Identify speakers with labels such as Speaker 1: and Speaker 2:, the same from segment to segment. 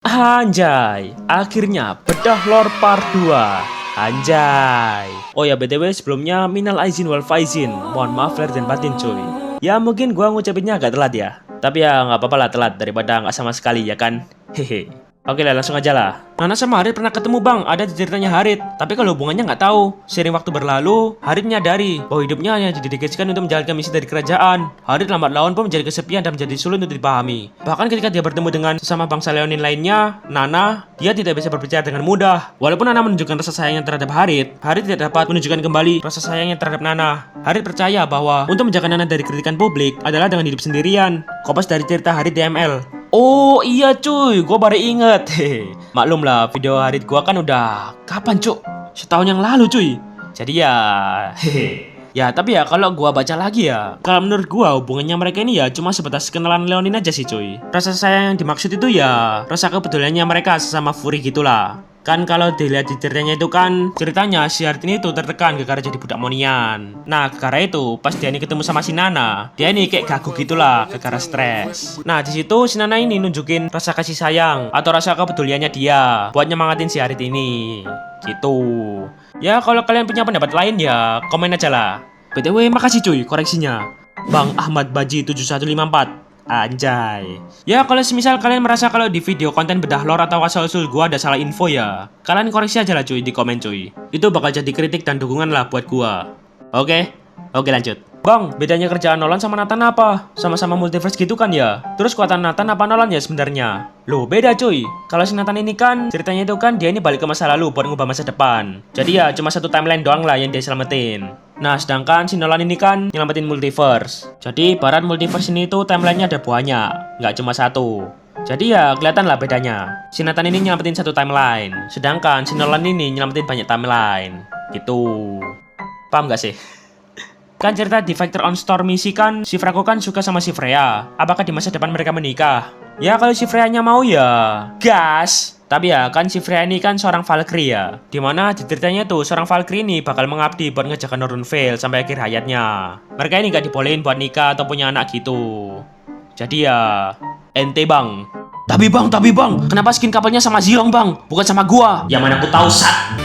Speaker 1: Anjay, akhirnya bedah lore part 2. Anjay. Oh ya BTW sebelumnya minal aizin wal faizin. Mohon maaf lahir dan batin cuy. Ya mungkin gua ngucapinnya agak telat ya. Tapi ya nggak apa-apa lah telat daripada nggak sama sekali ya kan. Hehe. Oke lah langsung aja lah. Nana sama Harit pernah ketemu bang, ada di ceritanya Harit. Tapi kalau hubungannya nggak tahu. Sering waktu berlalu, Harit menyadari bahwa hidupnya hanya didedikasikan untuk menjalankan misi dari kerajaan. Harit lambat laun pun menjadi kesepian dan menjadi sulit untuk dipahami. Bahkan ketika dia bertemu dengan sesama bangsa Leonin lainnya, Nana, dia tidak bisa berbicara dengan mudah. Walaupun Nana menunjukkan rasa sayangnya terhadap Harit, Harit tidak dapat menunjukkan kembali rasa sayangnya terhadap Nana. Harit percaya bahwa untuk menjaga Nana dari kritikan publik adalah dengan hidup sendirian. Kopas dari cerita Harit DML. Oh iya cuy, gue baru inget. Maklum lah, video Harit gua kan udah kapan cuk? Setahun yang lalu cuy. Jadi ya, ya tapi ya kalau gua baca lagi ya, kalau menurut gua hubungannya mereka ini ya cuma sebatas kenalan Leonin aja sih cuy. Rasa sayang yang dimaksud itu ya rasa kepeduliannya mereka sesama Furi gitulah. Kan kalau dilihat di ceritanya itu kan ceritanya si Harit ini tuh tertekan gara-gara jadi budak monian. Nah gara itu pas dia ini ketemu sama si Nana, dia ini kayak gagu gitulah gara-gara stres. Nah di situ si Nana ini nunjukin rasa kasih sayang atau rasa kepeduliannya dia buat nyemangatin si Harit ini. Gitu. Ya kalau kalian punya pendapat lain ya komen aja lah. BTW makasih cuy koreksinya. Bang Ahmad Baji 7154. Anjay. Ya kalau semisal kalian merasa kalau di video konten bedah lore atau asal-usul gua ada salah info ya, kalian koreksi aja lah cuy di komen cuy. Itu bakal jadi kritik dan dukungan lah buat gua. Oke lanjut. Bang, bedanya kerjaan Nolan sama Nathan apa? Sama-sama multiverse gitu kan ya? Terus kuatan Nathan apa Nolan ya sebenarnya? Loh beda cuy. Kalau si Nathan ini kan ceritanya itu kan dia ini balik ke masa lalu buat ngubah masa depan. Jadi ya cuma satu timeline doang lah yang dia selamatin. Nah sedangkan si Nolan ini kan nyelamatin multiverse. Jadi barat multiverse ini tuh timelinenya ada banyak, nggak cuma satu. Jadi ya kelihatan lah bedanya. Si Nathan ini nyelamatin satu timeline, sedangkan si Nolan ini nyelamatin banyak timeline. Gitu. Paham gak sih? Kan cerita di Factor on Storm misi kan si Franco kan suka sama si Freya. Apakah di masa depan mereka menikah? Ya kalau si Freya-nya mau ya gas. Tapi ya kan si Freya ini kan seorang Valkyrie ya. Dimana di ceritanya tuh seorang Valkyrie ini bakal mengabdi buat ngejaga Northern Vale sampai akhir hayatnya. Mereka ini gak dibolehin buat nikah atau punya anak gitu. Jadi ya ente bang. Tapi bang, kenapa skin kapalnya sama Zilong bang? Bukan sama gua. Yang mana aku tahu sat.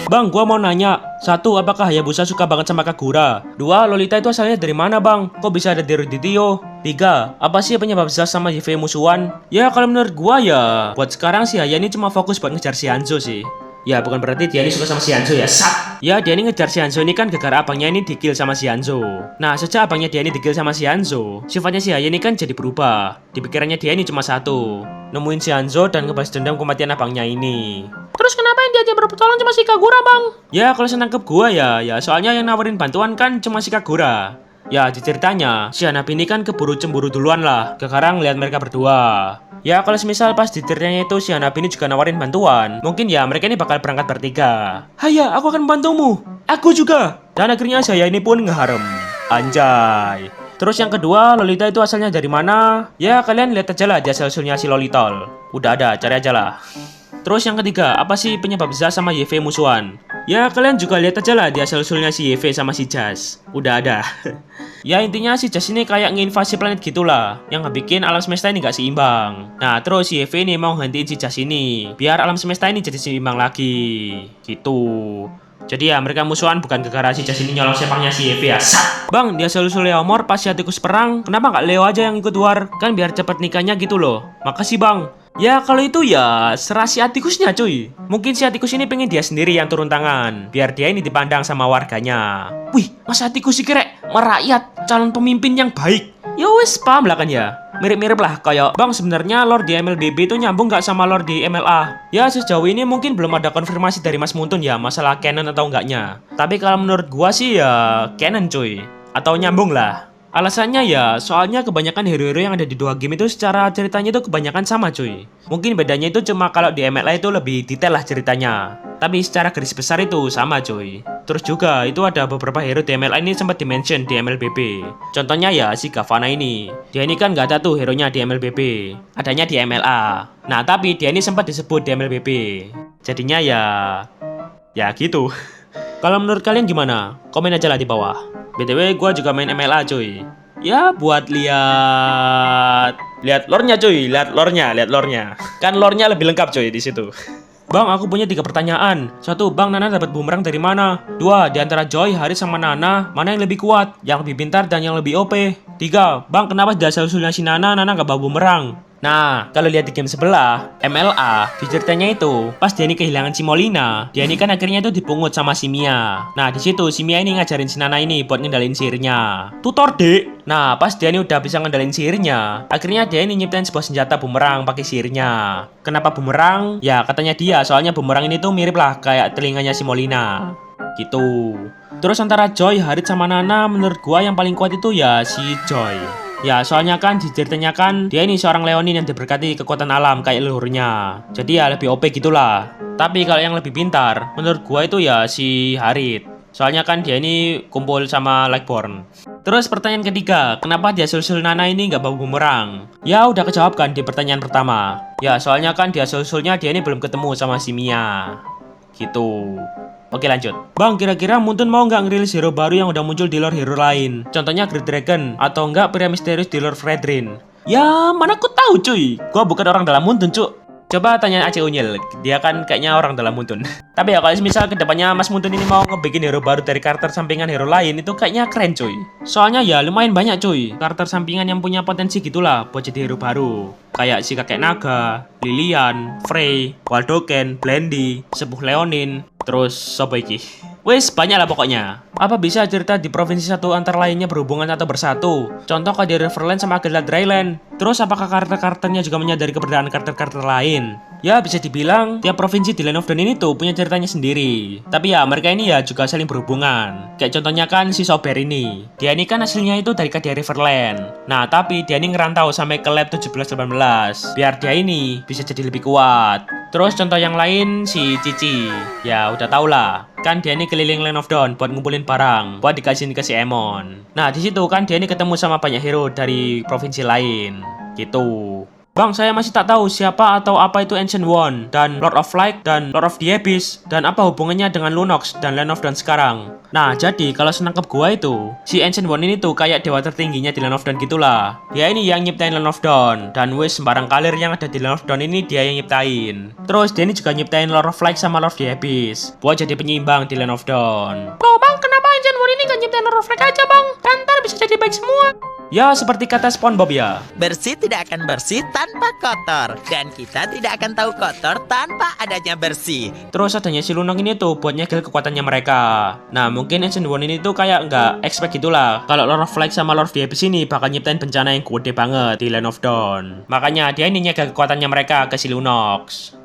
Speaker 1: Bang, gua mau nanya. 1. Apakah Hayabusa suka banget sama Kagura? 2. Lolita itu asalnya dari mana bang? Kok bisa ada di Roditio? 3. Apa sih penyebab Zaz sama YV musuhan? Ya kalau menurut gua ya buat sekarang si Haya ini cuma fokus buat ngejar si Hanzo sih. Ya bukan berarti dia ini suka sama si Hanzo ya sat. Ya dia ini ngejar si Hanzo ini kan gara-gara abangnya ini di-kill sama si Hanzo. Nah sejak abangnya dia ini di-kill sama si Hanzo, sifatnya si Haya ini kan jadi berubah. Di pikirannya dia ini cuma satu, nemuin si Hanzo dan ngebahas dendam kematian abangnya ini. Terus kenapa yang diajak berpetualang cuma si Kagura bang? Ya kalau senangkep gua ya soalnya yang nawarin bantuan kan cuma si Kagura. Ya di ceritanya si Hanabi ini kan keburu cemburu duluan lah gara-gara ngeliat mereka berdua. Ya kalau semisal pas di ceritanya itu si Hanabi ini juga nawarin bantuan, mungkin ya mereka ini bakal berangkat bertiga. Haya aku akan membantumu. Aku juga. Dan akhirnya saya ini pun ngeharem. Anjay. Terus yang kedua, Lolita itu asalnya dari mana? Ya kalian lihat aja lah di asal-usulnya si Lolitol. Udah ada, cari aja lah. Terus yang ketiga, apa sih penyebab Zaz sama YV musuhan? Ya kalian juga lihat aja lah di asal-usulnya si YV sama si Zaz. Udah ada. Ya intinya si Zaz ini kayak nginvasi planet gitulah, yang ngebikin alam semesta ini gak seimbang. Nah terus si YV ini mau gantiin si Zaz ini, biar alam semesta ini jadi seimbang lagi. Gitu. Jadi ya mereka musuhan bukan gara-gara si Zaz ini nyolong sepangnya si YV ya sat. Bang, dia selalu Leomor pas si Atticus perang, kenapa gak Leo aja yang ikut war? Kan biar cepet nikahnya gitu loh. Makasih bang. Ya kalau itu ya serah si Atticusnya cuy. Mungkin si Atticus ini pengen dia sendiri yang turun tangan, biar dia ini dipandang sama warganya. Wih, Mas Atticus sih kira merakyat, calon pemimpin yang baik. Ya wes paham lah kan ya. Mirip-mirip lah kayak bang sebenarnya lore di MLBB itu nyambung gak sama lore di MLA? Ya sejauh ini mungkin belum ada konfirmasi dari Mas Muntun ya masalah canon atau enggaknya. Tapi kalau menurut gua sih ya canon cuy. Atau nyambung lah. Alasannya ya, soalnya kebanyakan hero-hero yang ada di dua game itu secara ceritanya itu kebanyakan sama cuy. Mungkin bedanya itu cuma kalau di MLA itu lebih detail lah ceritanya. Tapi secara garis besar itu sama cuy. Terus juga itu ada beberapa hero di MLA ini sempat dimention di MLBB. Contohnya ya si Gavana ini. Dia ini kan nggak ada tuh hero-nya di MLBB. Adanya di MLA. Nah tapi dia ini sempat disebut di MLBB. Jadinya ya gitu. Kalau menurut kalian gimana? Komen aja lah di bawah. BTW gua juga main MLA cuy. Ya buat lihat lore-nya cuy, lihat lore-nya. Kan lore-nya lebih lengkap cuy di situ. Bang, aku punya 3 pertanyaan. 1, Bang, Nana dapat bumerang dari mana? 2, di antara Joy, Haris sama Nana, mana yang lebih kuat? Yang lebih pintar dan yang lebih OP? 3, Bang, kenapa di asal-usulnya si Nana gak bawa bumerang? Nah, kalau lihat di game sebelah, MLA, di ceritanya itu, pas dia ini kehilangan si Molina, dia ini kan akhirnya itu dipungut sama si Mia. Nah, di situ si Mia ini ngajarin si Nana ini buat ngendalin sihirnya. Tutor, Dek. Nah, pas dia ini udah bisa ngendalin sihirnya, akhirnya dia ini nyiptain sebuah senjata bumerang pakai sihirnya. Kenapa bumerang? Ya, katanya dia, soalnya bumerang ini tuh mirip lah kayak telinganya si Molina. Gitu. Terus antara Joy, Harit sama Nana, menurut gua yang paling kuat itu ya si Joy. Ya, soalnya kan ceritanya kan dia ini seorang Leonin yang diberkati kekuatan alam kayak leluhurnya. Jadi ya lebih OP gitulah. Tapi kalau yang lebih pintar, menurut gua itu ya si Harit. Soalnya kan dia ini kumpul sama Lightborn. Terus pertanyaan ketiga, kenapa dia sul-sul Nana ini nggak bawa bumerang? Ya udah kejawab kan di pertanyaan pertama. Ya soalnya kan dia sul-sulnya dia ini belum ketemu sama si Mia. Gitu. Oke lanjut. Bang, kira-kira Muntun mau nggak ngerilis hero baru yang udah muncul di lore hero lain? Contohnya Great Dragon, atau enggak pria misterius di lore Fredrin? Ya, mana aku tahu cuy. Gua bukan orang dalam Muntun cuk. Coba tanya Aceh Unyil, dia kan kayaknya orang dalam Muntun. Tapi ya kalau misal kedepannya Mas Muntun ini mau ngebikin hero baru dari karakter sampingan hero lain, itu kayaknya keren cuy. Soalnya ya lumayan banyak cuy, karakter sampingan yang punya potensi gitulah buat jadi hero baru. Kayak si kakek naga, Lilian, Frey, Waldoken, Blendy, Sepuh Leonin, terus sopo iki? Wes banyak lah pokoknya. Apa bisa cerita di provinsi satu antar lainnya berhubungan atau bersatu? Contoh kayak di Riverland sama Gladland Dryland. Terus apakah karakter-karakternya juga menyadari keberadaan karakter-karakter lain? Ya bisa dibilang tiap provinsi di Land of Dawn ini tuh punya ceritanya sendiri. Tapi ya mereka ini ya juga saling berhubungan. Kayak contohnya kan si Sober ini. Dia ini kan aslinya itu dari Kadia Riverland. Nah tapi dia ini ngerantau sampai ke lab 17-18 biar dia ini bisa jadi lebih kuat. Terus contoh yang lain si Cici. Ya udah tau lah. Kan dia ini keliling Land of Dawn buat ngumpulin barang buat dikasihin ke si Emon. Nah di situ kan dia ini ketemu sama banyak hero dari provinsi lain. Gitu. Bang, saya masih tak tahu siapa atau apa itu Ancient One, dan Lord of Light, dan Lord of the Abyss, dan apa hubungannya dengan Lunox dan Land of Dawn sekarang. Nah, jadi kalau senangkep gua itu, si Ancient One ini tuh kayak dewa tertingginya di Land of Dawn gitulah. Dia ini yang nyiptain Land of Dawn, dan wis sembarang kalir yang ada di Land of Dawn ini dia yang nyiptain. Terus dia ini juga nyiptain Lord of Light sama Lord of the Abyss, buat jadi penyeimbang di Land of Dawn. Loh bang, kenapa Ancient One ini gak nyiptain Lord of Light aja bang? Kan ntar bisa jadi baik semua. Ya, seperti kata SpongeBob ya.
Speaker 2: Bersih tidak akan bersih tanpa kotor, dan kita tidak akan tahu kotor tanpa adanya bersih.
Speaker 1: Terus adanya si Lunok ini tuh buat nyegel kekuatannya mereka. Nah, mungkin Ancient One ini tuh kayak nggak expect gitulah kalau Lord of Light sama Lord of the Abyss ini bakal nyiptain bencana yang gede banget di Land of Dawn. Makanya dia ini nyegel kekuatannya mereka ke si Lunox.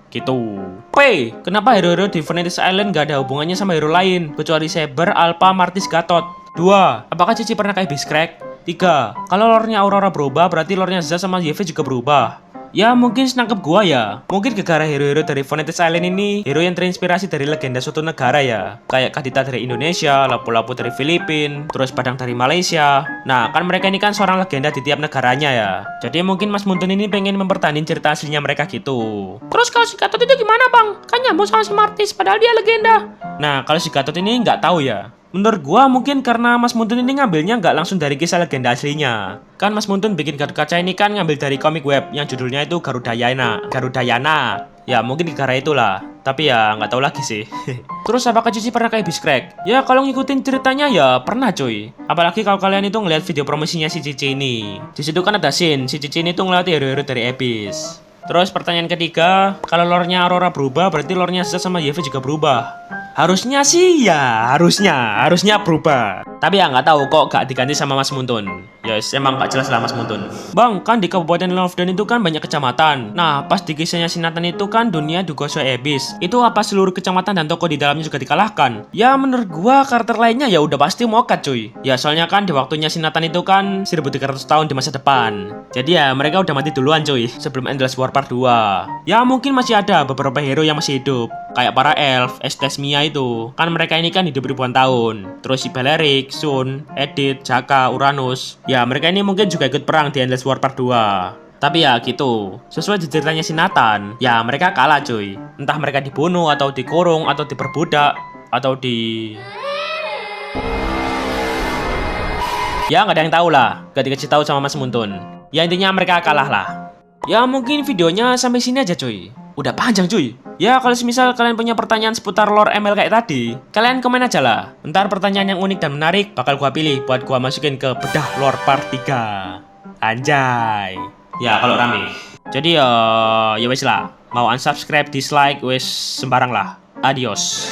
Speaker 1: Gitu. P. Kenapa hero-hero di Vanitas Island gak ada hubungannya sama hero lain kecuali Saber, Alpha, Martis, Gatot? 2. Apakah Cici pernah kayak Biscrack? 3. Kalau lore-nya Aurora berubah, berarti lore-nya Zaz sama Yeve juga berubah. Ya mungkin senangkep gua ya. Mungkin gara-gara hero-hero dari Vanitas Island ini hero yang terinspirasi dari legenda suatu negara ya. Kayak Kadita dari Indonesia, Lapu-Lapu dari Filipina, terus Padang dari Malaysia. Nah kan mereka ini kan seorang legenda di tiap negaranya ya. Jadi mungkin Mas Muntun ini pengen mempertahankan cerita aslinya mereka gitu. Terus kalau si Gatot itu gimana bang? Kan nyambung sama si Martis padahal dia legenda. Nah kalau si Gatot ini nggak tahu ya. Menurut gua mungkin karena Mas Muntun ini ngambilnya nggak langsung dari kisah legenda aslinya. Kan Mas Muntun bikin Gatot Kaca ini kan ngambil dari komik web yang judulnya itu Garudayana. Ya mungkin gara itulah. Tapi ya nggak tahu lagi sih. Terus apakah Cici pernah kayak Biscrack? Ya kalau ngikutin ceritanya ya pernah cuy. Apalagi kalau kalian itu ngeliat video promosinya si Cici ini. Di situ kan ada scene si Cici ini tuh ngeliat hero-hero dari Abyss. Terus pertanyaan ketiga, kalau lore-nya Aurora berubah berarti lore-nya Zaz sama Yeve juga berubah. Harusnya sih ya, harusnya berubah. Tapi ya nggak tahu kok gak diganti sama Mas Muntun. Ya yes, emang gak jelas lah Mas Muntun. Bang, kan di Kabupaten Land of Dawn itu kan banyak kecamatan. Nah, pas di kisahnya si Nathan itu kan dunia digosok Abyss. Itu apa seluruh kecamatan dan toko di dalamnya juga dikalahkan? Ya menurut gua karakter lainnya ya udah pasti mokat cuy. Ya soalnya kan di waktunya si Nathan itu kan 1300 tahun di masa depan. Jadi ya mereka udah mati duluan cuy sebelum Endless War Part 2. Ya mungkin masih ada beberapa hero yang masih hidup. Kayak para elf, Estes Mia itu. Kan mereka ini kan hidup ribuan tahun. Terus si Beleric, Sun, Edith, Jaka, Uranus. Ya mereka ini mungkin juga ikut perang di Endless War Part 2. Tapi ya gitu, sesuai di ceritanya si Nathan, ya mereka kalah cuy. Entah mereka dibunuh atau dikurung atau diperbudak. atau di... Ya nggak ada yang tahu lah, gak dikasih tahu sama Mas Muntun. Ya intinya mereka kalah lah. Ya mungkin videonya sampai sini aja cuy. Udah panjang cuy. Ya kalau semisal kalian punya pertanyaan seputar lore ML kayak tadi, kalian komen aja lah. Ntar pertanyaan yang unik dan menarik bakal gua pilih buat gua masukin ke bedah lore part 3. Anjay. Ya kalau rame. Jadi ya wes lah. Mau unsubscribe, dislike, wes sembarang lah. Adios.